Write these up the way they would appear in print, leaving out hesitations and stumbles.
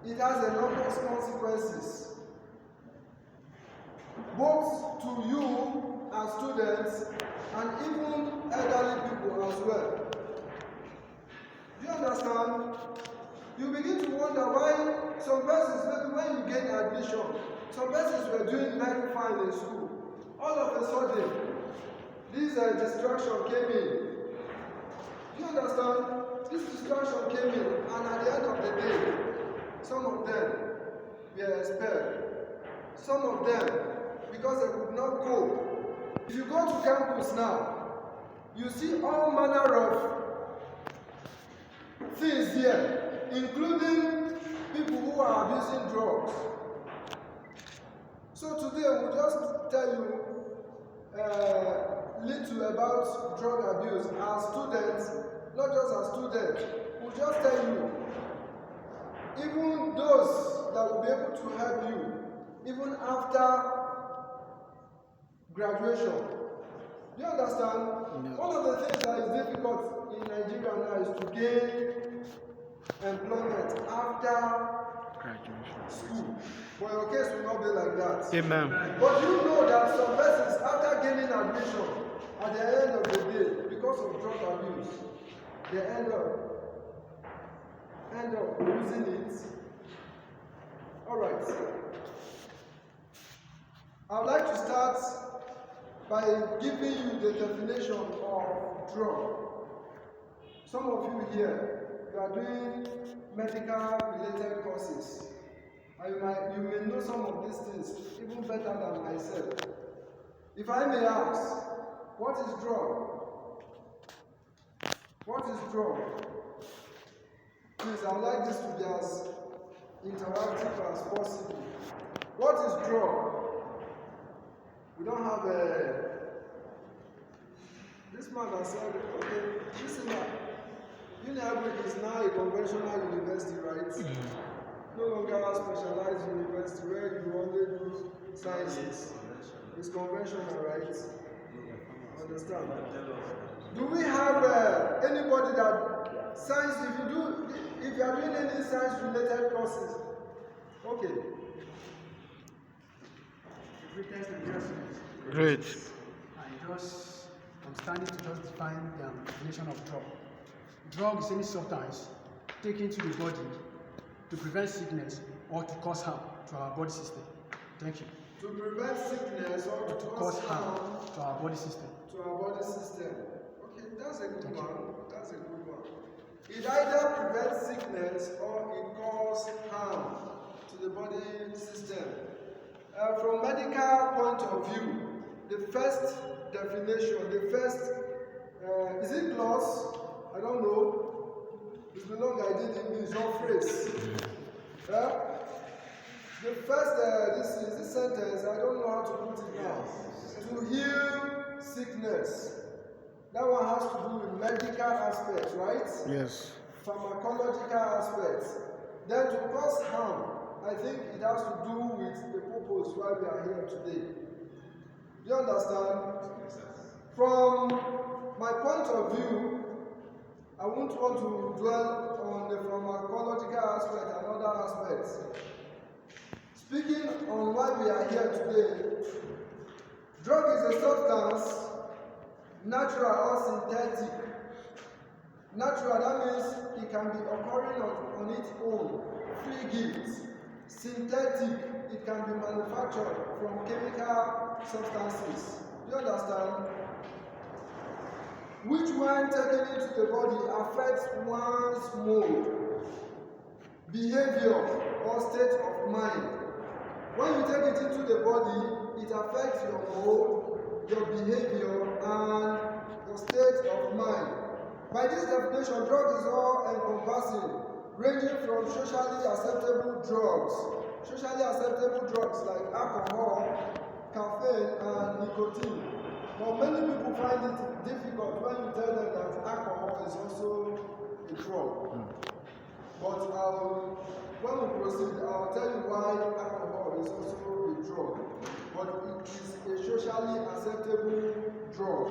it has enormous consequences, both to you as students and even elderly people as well. Do you understand? You begin to wonder why some persons, maybe when you gain admission, some persons were doing very fine in school. All of a sudden, this distraction came in. Do you understand? This distraction came in, and at the end of the day, some of them were expelled. Some of them, because they could not cope. If you go to campus now, you see all manner of things here, including people who are abusing drugs. So today we'll just tell you little about drug abuse as students, not just as students. We'll just tell you, even those that will be able to help you, even after graduation. Do you understand? No. One of the things that is difficult in Nigeria now is to gain employment after graduation school. But your case will not be like that. Amen. But you know that some persons, after gaining admission, at the end of the day, because of drug abuse, they end up losing it. All right. I would like to start by giving you the definition of drug. Some of you here, you are doing medical-related courses. And you may know some of these things even better than myself. If I may ask, what is drug? What is drug? Please, I would like this to be as interactive as possible. What is drug? We don't have a... This man has said, okay, listen up. UNIAGRIC is now a conventional university, right? No longer a specialized university where you only do sciences. It's conventional, right? Understand? Do we have anybody that science, if you are doing any science related courses? Okay. Great. I'm standing to just define the definition of drug. Drug is any substance taken to the body to prevent sickness or to cause harm to our body system. Thank you. To prevent sickness or to cause harm to our body system. To our body system. Okay, that's a good one. That's a good one. It either prevents sickness or it causes harm to the body system. From medical point of view, the first definition, is it clause? I don't know. It's been long I did it, it's your phrase. The first, this sentence, I don't know how to put it now. To heal sickness. That one has to do with medical aspects, right? Yes. Pharmacological aspects. Then to cause harm, I think it has to do with the purpose why we are here today. Do you understand? From my point of view, I won't want to dwell on the pharmacological aspect and other aspects. Speaking on why we are here today, drug is a substance, natural or synthetic. Natural, that means it can be occurring on its own, free gifts. Synthetic, it can be manufactured from chemical substances. Do you understand? Which, when taken into the body, affects one's mood, behavior, or state of mind. When you take it into the body, it affects your mood, your behavior, and your state of mind. By this definition, drug is all encompassing, ranging from socially acceptable drugs like alcohol, caffeine, and nicotine. But many people find it difficult when you tell them that alcohol is also a drug. But when we proceed, I'll tell you why alcohol is also a drug. But it is a socially acceptable drug.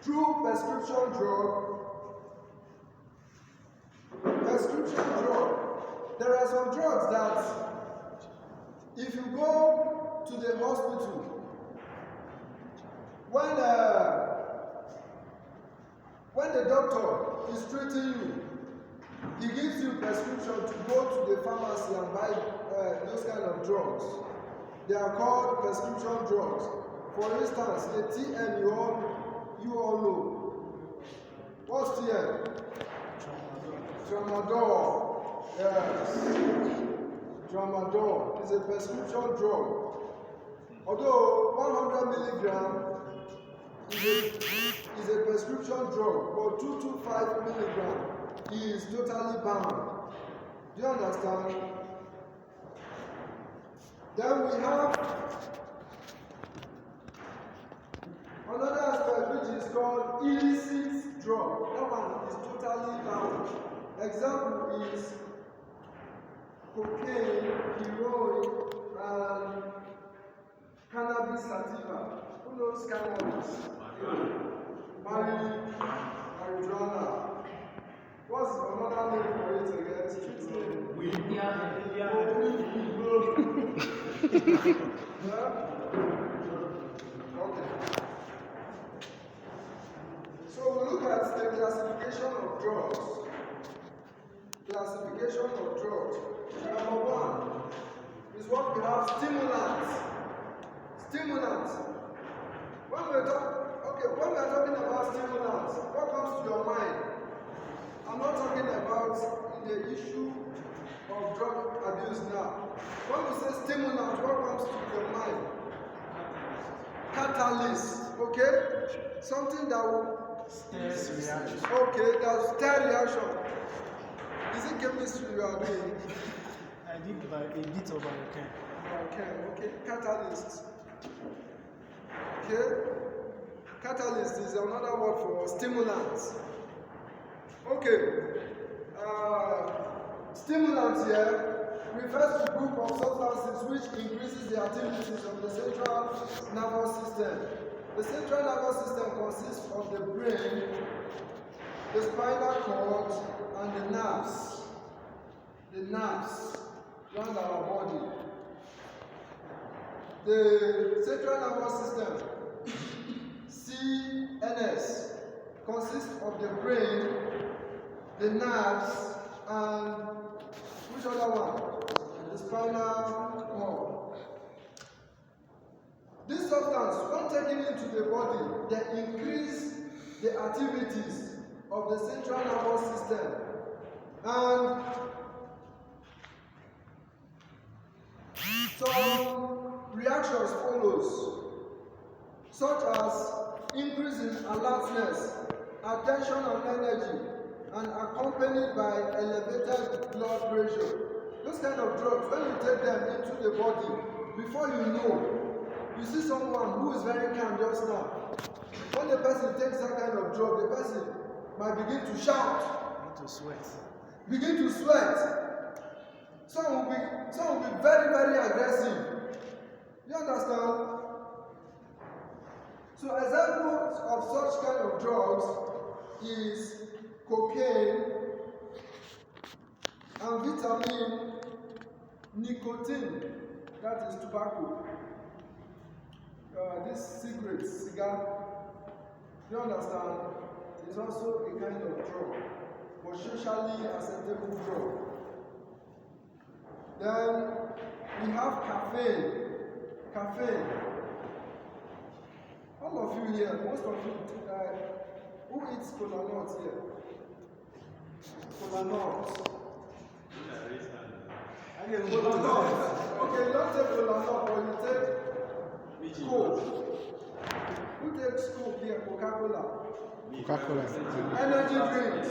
Through prescription drug there are some drugs that if you go to the hospital, when the doctor is treating you, he gives you prescription to go to the pharmacy and buy those kind of drugs. They are called prescription drugs. For instance, the TM you all know. What's TM? Tramadol. Yes. Tramadol is a prescription drug. Although 100 milligram is a prescription drug, but 225 milligram is totally banned. Do you understand? Then we have another aspect which is called illicit drug. That one is totally banned. Example is cocaine, heroin, and cannabis sativa. Who knows cannabis? Marijuana. What's another name for it again? Street name? Weed. Yeah. Okay. So we look at the classification of drugs. Classification of drugs. Number one is what we have stimulants. Stimulants. When we are talking about stimulants, what comes to your mind? I'm not talking about the issue of drug abuse now. When we say stimulant, what comes to your mind? Catalyst, okay? Something that will Stir reaction. Okay, that's stir reaction. Is it chemistry you are doing? I did a bit of biochem. Okay, catalyst. Okay? Catalyst is another word for stimulants. Okay. Stimulant here refers to a group of substances which increases the activities of the central nervous system. The central nervous system consists of the brain, the spinal cord, and the nerves. The nerves around our body. The central nervous system, CNS, consists of the brain, the nerves, and which other one? The spinal cord. This substance, when taken into the body, they increase the activities of the central nervous system. And some reactions follows, such as increase in alertness, attention and energy, and accompanied by elevated blood pressure. Those kind of drugs, when you take them into the body, before you know, you see someone who is very calm just now. When the person takes that kind of drug, the person might begin to shout. Begin to sweat. Begin to sweat. Some will be very, very aggressive. You understand? So examples of such kind of drugs is cocaine, amphetamine, nicotine, that is tobacco, this cigar, you understand, is also a kind of drug, but socially acceptable drug. Then we have caffeine. Caffeine. All of you here, most of you, who eats cola nuts here? Cola nuts. Cola nuts. Okay, you don't take cola nuts, but you take Coke. Who takes Coke here? Coca-Cola. Coca-Cola. Energy drinks.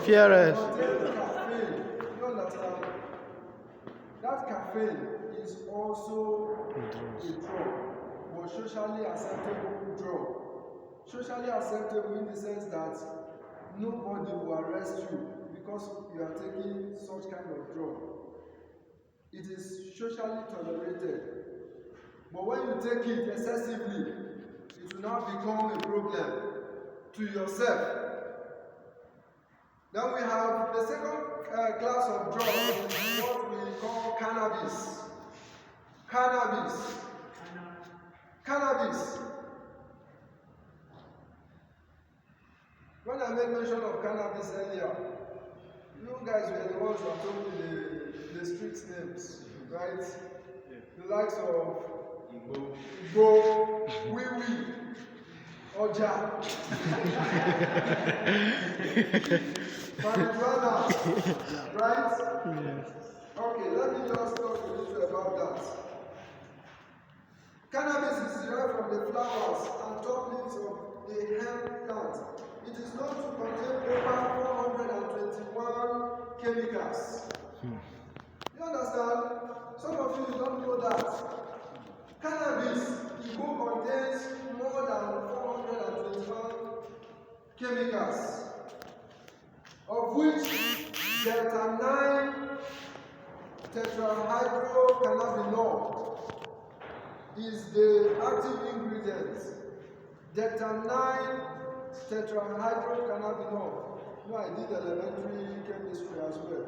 Fearless. Caffeine. You understand? That caffeine is also a drug, but socially acceptable drug. Socially acceptable in the sense that nobody will arrest you because you are taking such kind of drug. It is socially tolerated. But when you take it excessively, it will now become a problem to yourself. Then we have the second class of drugs, what we call cannabis. Cannabis. Cannabis. When I made mention of cannabis earlier, you guys were the ones that told me the street names, right? Yeah. The likes of Igbo, Wiwi, Oja, marijuana, right? Yes. Okay, let me just talk a little about that. Cannabis is derived from the flowers and top leaves of the hemp plant. It is known to contain over 421 chemicals. You understand? Some of you don't know that. Cannabis, Igbo contains more than 421 chemicals, of which delta-9 tetrahydrocannabinol is the active ingredient. Delta-9 tetrahydrocannabinol. No, I did elementary chemistry as well.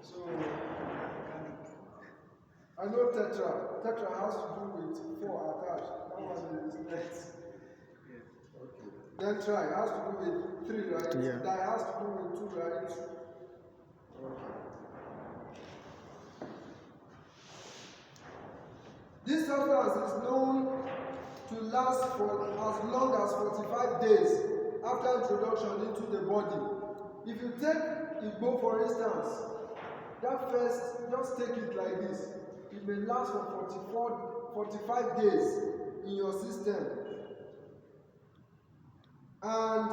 So, I know tetra. Tetra has to do with 4 attached. That one is next. Okay. Then tri has to do with 3, right? Yeah. Di has to do with 2, right? Okay. This substance is known to last for as long as 45 days after introduction into the body. If you take Igbo, for instance, that first, just take it like this. It may last for 45 days in your system. And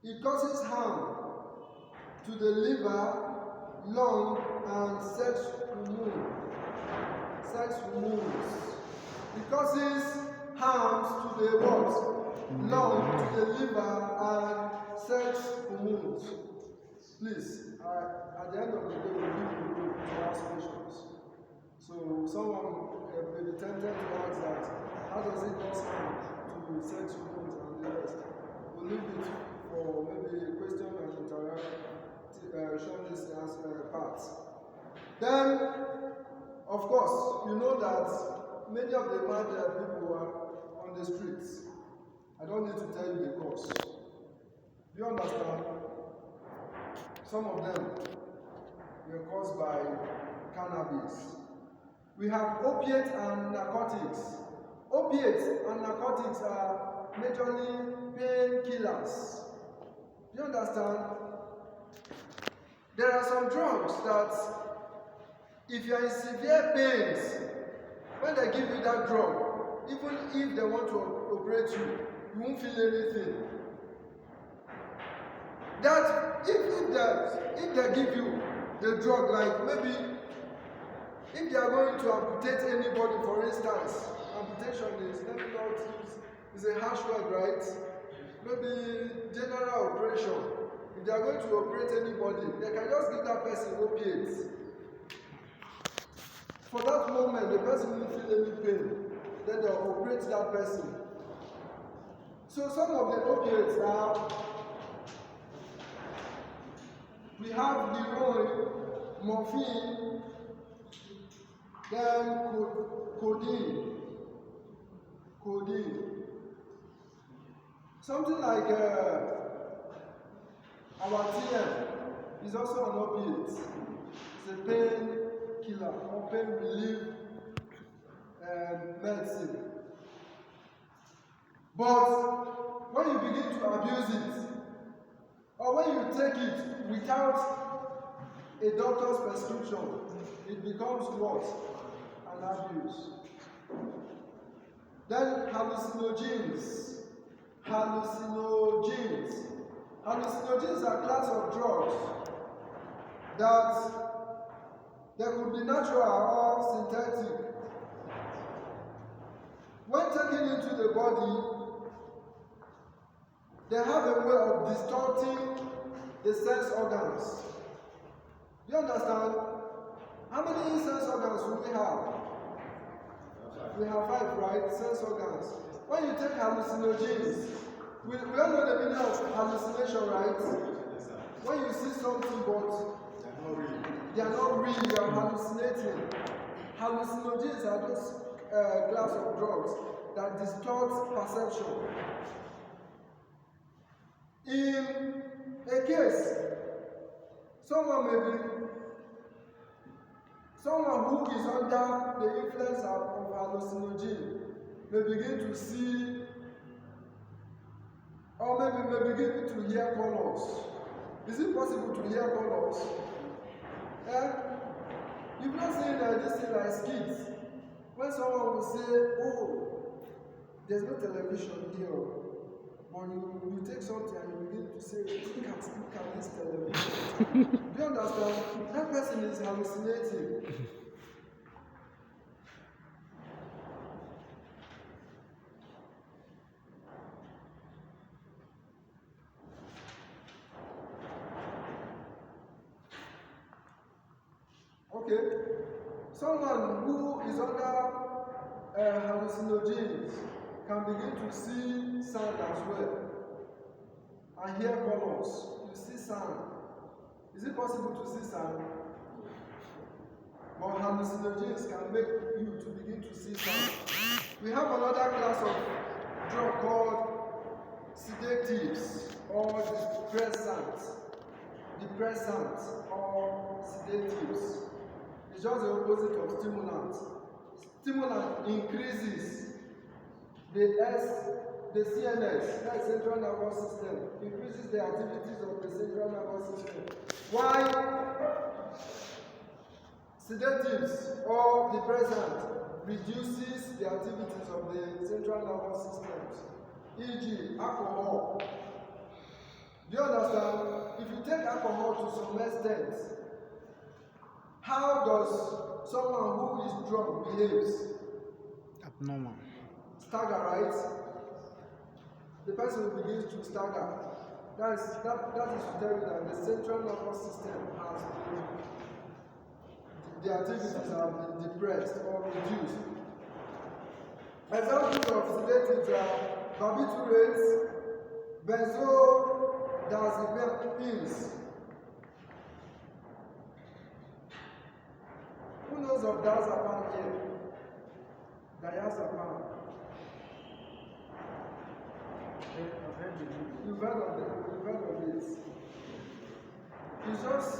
it causes harm to the liver, lung, and sex hormones. It causes harms to the what? Lung, to the liver, and sex hormones. Please, at the end of the day, we give you to ask questions. So someone may be tempted to ask that, how does it cause harm to sex hormones and the rest? We'll leave it for maybe a question and interaction this part. Then, of course, you know that many of the mad people are on the streets. I don't need to tell you the cause. Do you understand? Some of them were caused by cannabis. We have opiates and narcotics. Opiates and narcotics are majorly painkillers. Do you understand? There are some drugs that, if you are in severe pains, when they give you that drug, even if they want to operate you, you won't feel anything. That if they give you the drug, like maybe if they are going to amputate anybody, for instance, amputation is, let me not use, is a harsh word, right? Maybe general operation. If they are going to operate anybody, they can just give that person opiates. For that moment, the person won't feel any pain. Then they'll operate that person. So some of the opiates are, we have heroin, morphine, then codeine. Something like our TM is also an opiate. It's a pain killer or pain relief medicine. But when you begin to abuse it, or when you take it without a doctor's prescription, it becomes what? An abuse. Then hallucinogens. Hallucinogens are a class of drugs that they could be natural or synthetic. When taken into the body, they have a way of distorting the sense organs. Do you understand? How many sense organs do we have? We have 5, right? Sense organs. When you take hallucinogens, we all know the meaning of hallucination, right? something, but they are not real. You are hallucinating. Hallucinogens are those class of drugs that distort perception. In a case, someone who is under the influence of hallucinogen may begin to see, or maybe may begin to hear colors. Is it possible to hear colors? You've not seen this thing like skits. When someone will say, oh, there's no television here, but you take something and you begin to say, look at this television. Do you understand? That person is hallucinating. Okay? Someone who is under hallucinogens can begin to see sound as well and hear colors. You see sound. Is it possible to see sound? But hallucinogens can make you to begin to see sound. We have another class of drug called sedatives or depressants or sedatives. It's just the opposite of stimulant. Stimulant increases the CNS, that is central nervous system, increases the activities of the central nervous system. While sedatives or depressants reduces the activities of the central nervous systems, e.g. alcohol. Do you understand? If you take alcohol to some extent, how does someone who is drunk behaves? Abnormal. Stagger, right? The person begins to stagger. That is to tell you that the central nervous system has been, the activities have been depressed or reduced. Examples of sedatives are barbiturates, benzodiazepines. Who knows of diazepam here? Diazepam. You've heard of it. It's just,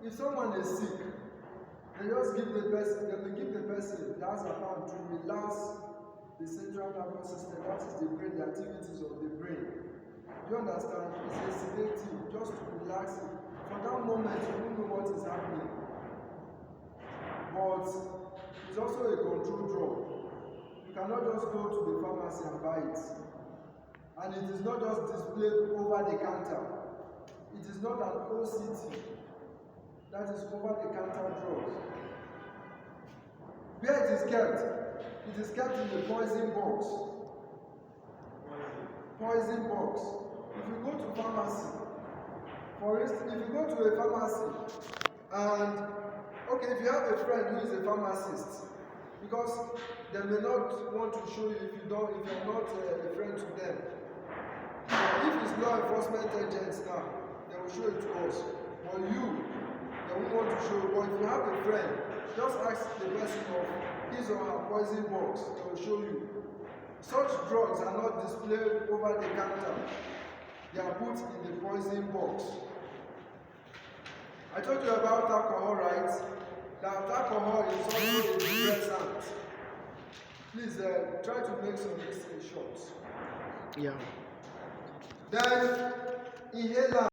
if someone is sick, they just give the person diazepam to relax the central nervous system, that is the brain, the activities of the brain. Do you understand? It's a sedative, just to relax it. For that moment, you don't know what is happening. But it's also a controlled drug. You cannot just go to the pharmacy and buy it. And it is not just displayed over the counter. It is not an OCT. That is over the counter drug. Where it is kept? It is kept in the poison box. Poison box. If you go to pharmacy, for instance, if you go to a pharmacy and if you have a friend who is a pharmacist, because they may not want to show you if you're not a friend to them. If it's law enforcement agents now, they will show it to us. But they won't want to show you. But if you have a friend, just ask the person of his or her poison box, they will show you. Such drugs are not displayed over the counter. They are put in the poison box. I told you about alcohol, right? That alcohol is also a depressant. Please try to make some of these things short. Yeah. Then inhaler.